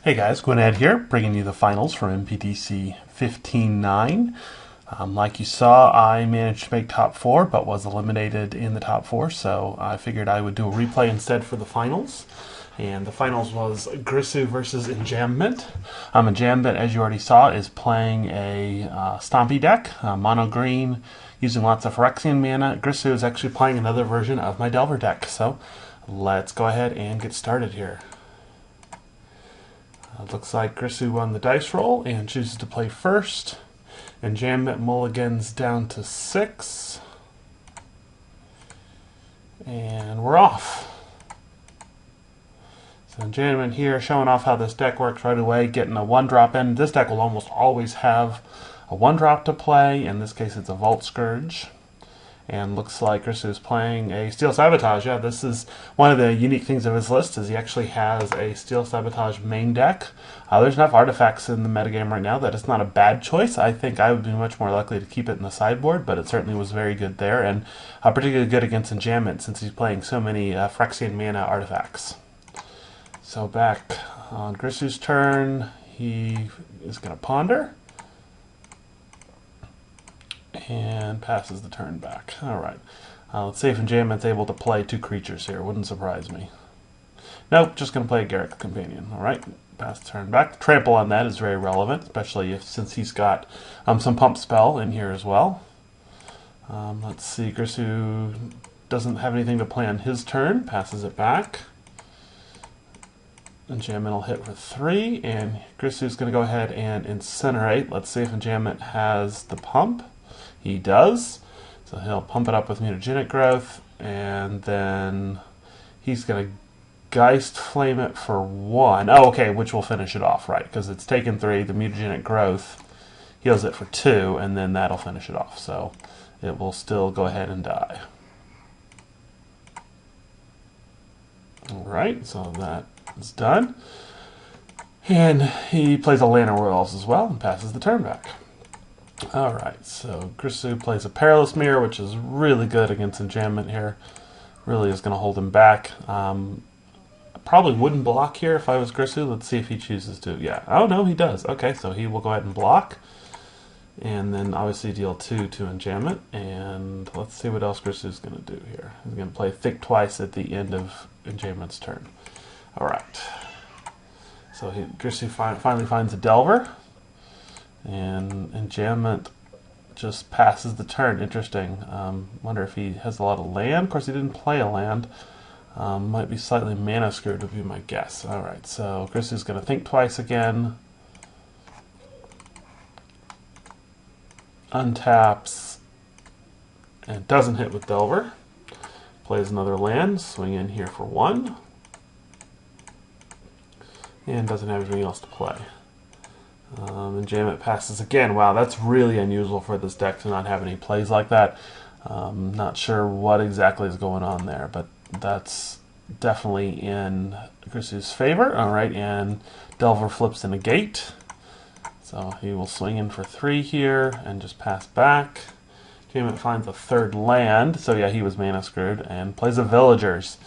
Hey guys, gwyned here, bringing you the finals for MPDC 15-9. Like you saw, I managed to make top 4, but was eliminated in the top 4, so I figured I would do a replay instead for the finals. And the finals was Griiisu versus Enjambment. Enjambment, as you already saw, is playing a Stompy deck, mono green, using lots of Phyrexian mana. Griiisu is actually playing another version of my Delver deck, so let's go ahead and get started here. Looks like Griiisu won the dice roll and chooses to play first. Enjambment mulligans down to 6. And we're off. So Enjambment here showing off how this deck works right away, getting a 1-drop in. This deck will almost always have a 1-drop to play. In this case it's a Vault Scourge. And looks like Griiisu is playing a Steel Sabotage. Yeah, this is one of the unique things of his list, is he actually has a Steel Sabotage main deck. There's enough artifacts in the metagame right now that it's not a bad choice. I think I would be much more likely to keep it in the sideboard, but it certainly was very good there, and particularly good against Enjambment since he's playing so many Phyrexian mana artifacts. So back on Griiisu's turn, he is going to ponder. And passes the turn back. Alright. Let's see if Enjambment's able to play 2 creatures here. Wouldn't surprise me. Nope, just going to play a Garruk Companion. Alright, pass the turn back. Trample on that is very relevant, especially since he's got some pump spell in here as well. Let's see, Griiisu doesn't have anything to play on his turn. Passes it back. Enjambment will hit for 3, and Griiisu's going to go ahead and Incinerate. Let's see if Enjambment has the pump. He does, so he'll pump it up with Mutagenic Growth, and then he's going to Geist Flame it for 1. Oh, okay, which will finish it off, right, because it's taken 3, the Mutagenic Growth heals it for 2, and then that'll finish it off, so it will still go ahead and die. Alright, so that is done. And he plays a Lantern World as well, and passes the turn back. Alright, so Griiisu plays a Perilous Mirror, which is really good against Enjambment here. Really is going to hold him back. I probably wouldn't block here if I was Griiisu. Let's see if he chooses to. Yeah. Oh, no, he does. Okay, so he will go ahead and block. And then obviously deal 2 to Enjambment. And let's see what else Griiisu is going to do here. He's going to play Think Twice at the end of Enjambment's turn. Alright. So Griiisu finally finds a Delver. And Enjambment just passes the turn. Interesting. Wonder if he has a lot of land. Of course, he didn't play a land. Might be slightly mana screwed would be my guess. Alright, so Griiisu's going to think twice again. Untaps. And doesn't hit with Delver. Plays another land. Swing in here for 1. And doesn't have anything else to play. Enjambment passes again. Wow, that's really unusual for this deck to not have any plays like that. Not sure what exactly is going on there, but that's definitely in Griiisu's favor. Alright, and Delver flips in a gate. So he will swing in for 3 here and just pass back. Enjambment finds a 3rd land, so yeah, he was mana screwed, and plays a Villagers.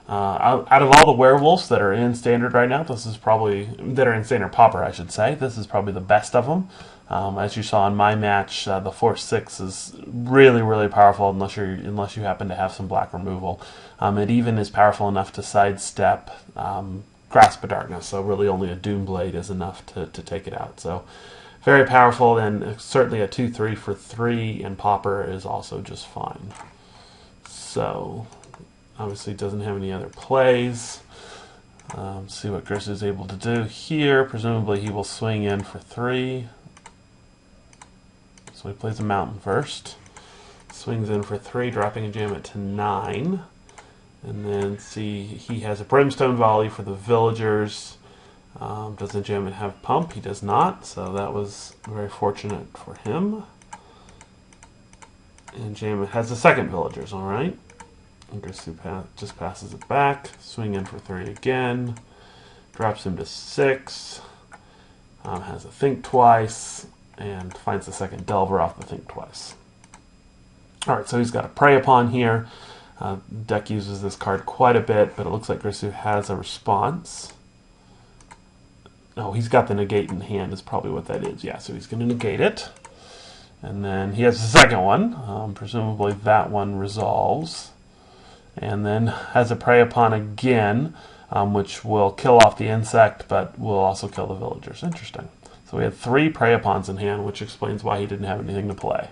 Out of all the werewolves that are in Standard right now, this is probably, that are in Standard Pauper, I should say, this is probably the best of them. As you saw in my match, the 4/6 is really, really powerful unless you happen to have some black removal. It even is powerful enough to sidestep Grasp of Darkness, so really only a Doomblade is enough to take it out. So very powerful, and certainly a 2/3 for 3 in Pauper is also just fine. So obviously doesn't have any other plays. See what Griiisu is able to do here. Presumably he will swing in for 3. So he plays a Mountain first. Swings in for 3, dropping Enjambment to 9. And then see, he has a Brimstone Volley for the Villagers. Does Enjambment have Pump? He does not, so that was very fortunate for him. Enjambment has the 2nd Villagers, alright. And Griiisu just passes it back. Swing in for 3 again. Drops him to 6. Has a Think Twice. And finds the 2nd Delver off the Think Twice. Alright, so he's got a Prey Upon here. Deck uses this card quite a bit, but it looks like Griiisu has a response. Oh, he's got the negate in hand is probably what that is. Yeah, so he's going to negate it. And then he has the second one. Presumably that one resolves. And then has a prey upon again, which will kill off the insect, but will also kill the villagers. Interesting. So we had 3 prey upons in hand, which explains why he didn't have anything to play.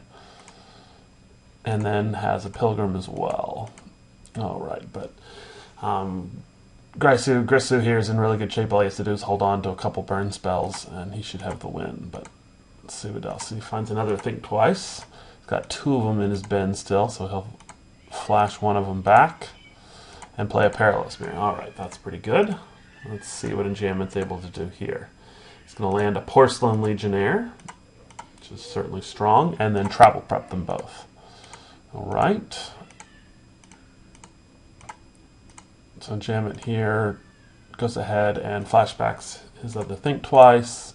And then has a pilgrim as well. All right, but Griiisu here is in really good shape. All he has to do is hold on to a couple burn spells, and he should have the win. But let's see what else. He finds another Think Twice. He's got 2 of them in his bin still, so he'll flash one of them back and play a Perilous Mirror. All right, that's pretty good. Let's see what Enjambment's able to do here. He's going to land a Porcelain Legionnaire, which is certainly strong, and then travel prep them both. All right. So Enjambment here goes ahead and flashbacks his other Think Twice,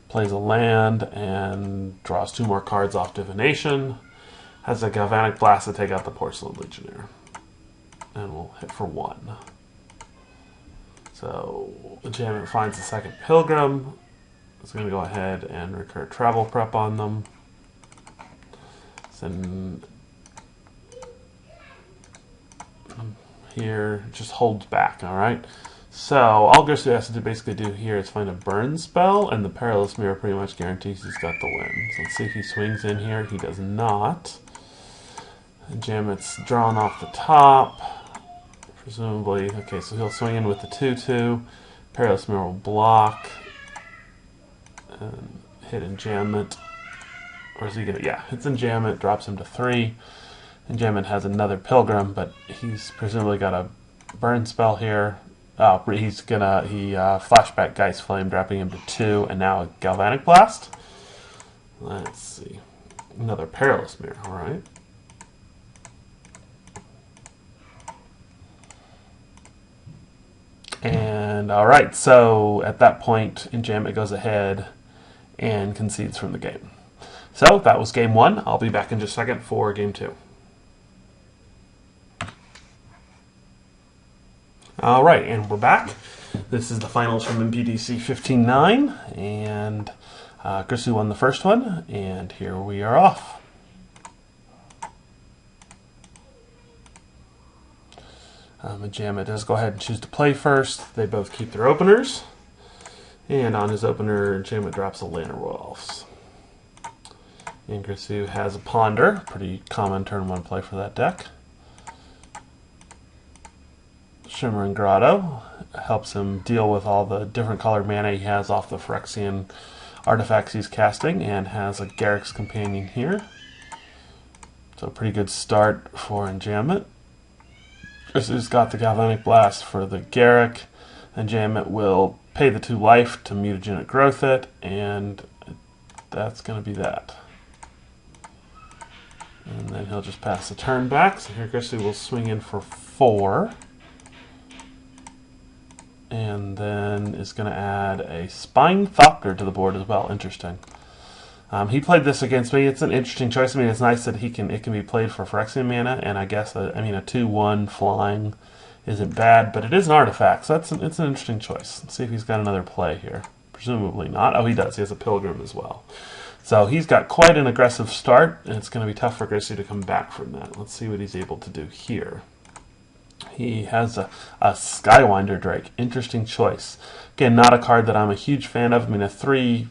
plays a land, and draws 2 more cards off Divination. Has a Galvanic Blast to take out the Porcelain Legionnaire. And we'll hit for 1. So Enjambment finds the second Pilgrim. It's going to go ahead and recur Travel Prep on them. Then here just holds back, alright? So all Griiisu has to basically do here is find a burn spell, and the Perilous Mirror pretty much guarantees he's got the win. So let's see if he swings in here. He does not. Enjambment's drawn off the top. Presumably, okay, so he'll swing in with the 2/2. Perilous Mirror will block and hit Enjambment. Or is he gonna? Yeah, hits Enjambment, drops him to 3. Enjambment has another Pilgrim, but he's presumably got a burn spell here. Oh, he's gonna flashback Geist Flame, dropping him to 2, and now a Galvanic Blast. Let's see, another Perilous Mirror. All right. And all right, so at that point, Enjambment goes ahead and concedes from the game. So that was game 1. I'll be back in just a second for game 2. All right, and we're back. This is the finals from MPDC 15-9, and Griiisu won the first one, and here we are off. Enjambment does go ahead and choose to play first. They both keep their openers. And on his opener, Enjambment drops a Lantern Elves. And Griiisu has a Ponder. Pretty common turn 1 play for that deck. Shimmering Grotto helps him deal with all the different colored mana he has off the Phyrexian artifacts he's casting, and has a Garruk's Companion here. So pretty good start for Enjambment. Griiisu's got the Galvanic Blast for the Garruk. Enjambment will pay the 2 life to Mutagenic Growth it, and that's going to be that. And then he'll just pass the turn back. So here Griiisu will swing in for 4. And then is going to add a Spine Thopter to the board as well. Interesting. He played this against me. It's an interesting choice. I mean, it's nice that it can be played for Phyrexian mana, and I guess a 2/1 flying isn't bad, but it is an artifact, so it's an interesting choice. Let's see if he's got another play here. Presumably not. Oh, he does. He has a Pilgrim as well. So he's got quite an aggressive start, and it's going to be tough for Griiisu to come back from that. Let's see what he's able to do here. He has a Skywinder Drake. Interesting choice. Again, not a card that I'm a huge fan of. I mean, a 3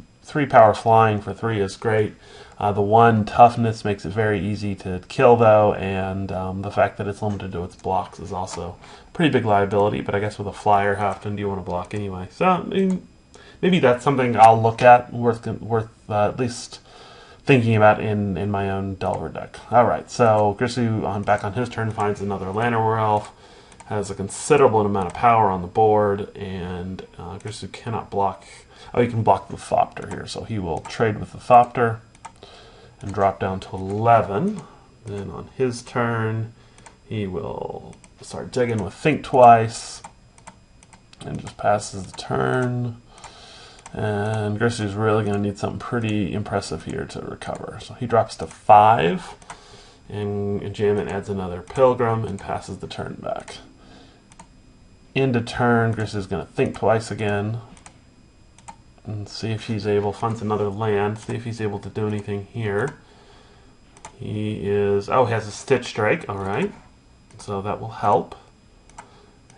power flying for 3 is great. The 1 toughness makes it very easy to kill, though, and the fact that it's limited to its blocks is also a pretty big liability. But I guess with a flyer, how often do you want to block anyway? So I mean, maybe that's something I'll look at, worth at least thinking about in my own Delver deck. All right, so Griiisu back on his turn finds another Llanowar Elf. Has a considerable amount of power on the board, and Griiisu cannot block. Oh, he can block the Thopter here, so he will trade with the Thopter and drop down to 11. Then on his turn, he will start digging with Think Twice and just passes the turn. And Griiisu's really going to need something pretty impressive here to recover. So he drops to 5, and Enjambment adds another Pilgrim and passes the turn back. Into turn, Griiisu's going to Think Twice again. and see if he's able, finds another land, see if he's able to do anything here. He is, oh, he has a Stitch Strike, alright. So that will help.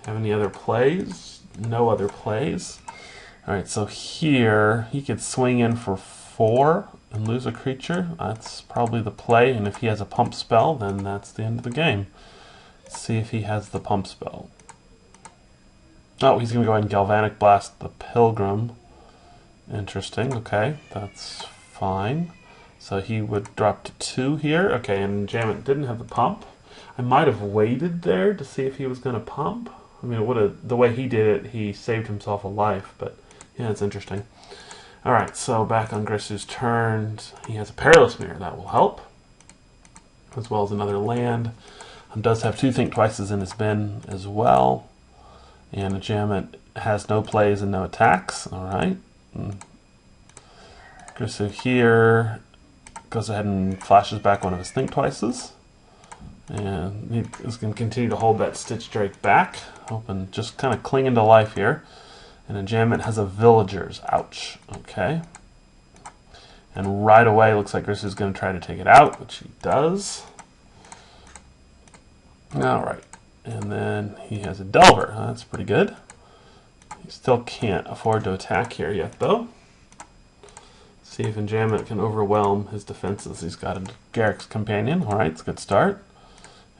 Have any other plays? No other plays. Alright, so here he could swing in for 4 and lose a creature. That's probably the play, and if he has a pump spell, then that's the end of the game. Let's see if he has the pump spell. Oh, he's going to go ahead and Galvanic Blast the Pilgrim. Interesting, okay, that's fine. So he would drop to 2 here. Okay, and Enjambment didn't have the pump. I might have waited there to see if he was going to pump. I mean, it would have, the way he did it, he saved himself a life, but yeah, it's interesting. Alright, so back on Griiisu's turn, he has a Perilous Mirror, that will help, as well as another land. Does have 2 Think Twices in his bin as well, and Enjambment has no plays and no attacks. Alright, Griiisu here goes ahead and flashes back one of his Think Twices. And he is going to continue to hold that Stitch Drake back, hoping just kind of clinging to life here. And Enjambment has a Villagers. Ouch. Okay. And right away, looks like Griiisu is going to try to take it out, which he does. Alright. And then he has a Delver. That's pretty good. He still can't afford to attack here yet, though. See if Enjambment can overwhelm his defenses. He's got a Garruk's Companion. Alright, it's a good start.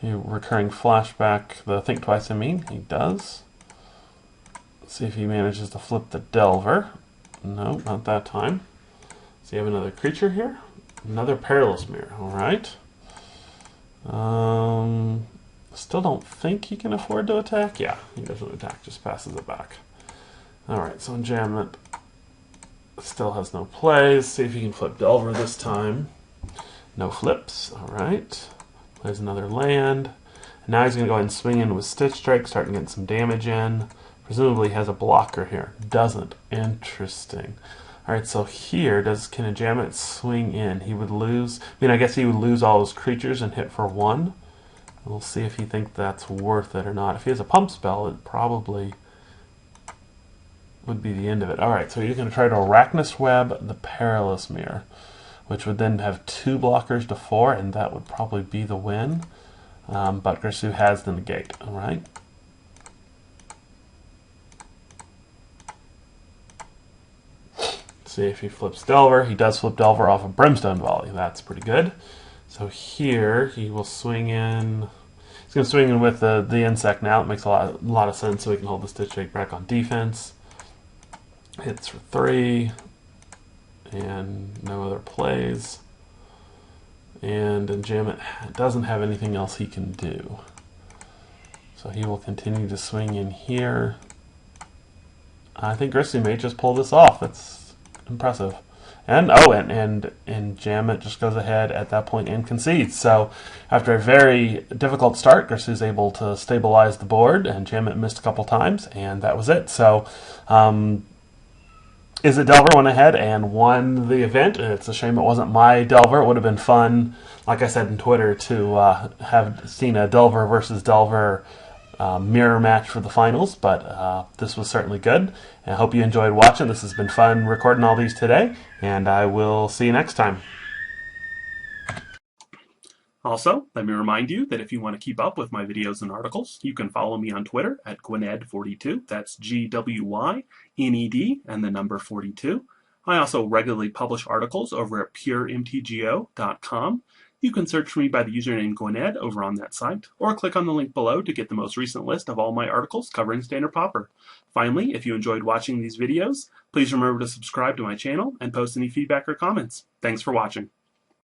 Recurring flashback, the Think Twice, I mean. He does. Let's see if he manages to flip the Delver. No, not that time. Does he have another creature here? Another Perilous Mirror, alright. Still don't think he can afford to attack. Yeah, he doesn't attack, just passes it back. Alright, so Enjambment still has no plays. See if he can flip Delver this time. No flips, alright. Plays another land. And now he's going to go ahead and swing in with Stitch Strike, starting to get some damage in. Presumably he has a blocker here. Doesn't. Interesting. Alright, so here, can Enjambment swing in? He would lose, I guess he would lose all his creatures and hit for 1. We'll see if he thinks that's worth it or not. If he has a pump spell, it probably would be the end of it. Alright, so he's going to try to Arachnus Web the Perilous Mirror, which would then have 2 blockers to 4, and that would probably be the win. But Griiisu has the negate, alright? See if he flips Delver. He does flip Delver off of Brimstone Volley. That's pretty good. So here he will swing in. He's going to swing in with the insect now. It makes a lot of sense, so he can hold the Stitch Drake back on defense. Hits for 3. And no other plays. And Enjambment doesn't have anything else he can do. So he will continue to swing in here. I think Griiisu may just pull this off. It's impressive. And Enjambment just goes ahead at that point and concedes. So after a very difficult start, Griiisu is able to stabilize the board, and Enjambment missed a couple times, and that was it. So Is It Delver went ahead and won the event. It's a shame it wasn't my Delver. It would have been fun, like I said in Twitter, to have seen a Delver versus Delver mirror match for the finals, but this was certainly good. And I hope you enjoyed watching. This has been fun recording all these today, and I will see you next time. Also, let me remind you that if you want to keep up with my videos and articles, you can follow me on Twitter at gwyned42. That's GWYNED and the number 42. I also regularly publish articles over at puremtgo.com. You can search for me by the username gwyned over on that site, or click on the link below to get the most recent list of all my articles covering Standard Pauper. Finally, if you enjoyed watching these videos, please remember to subscribe to my channel and post any feedback or comments. Thanks for watching.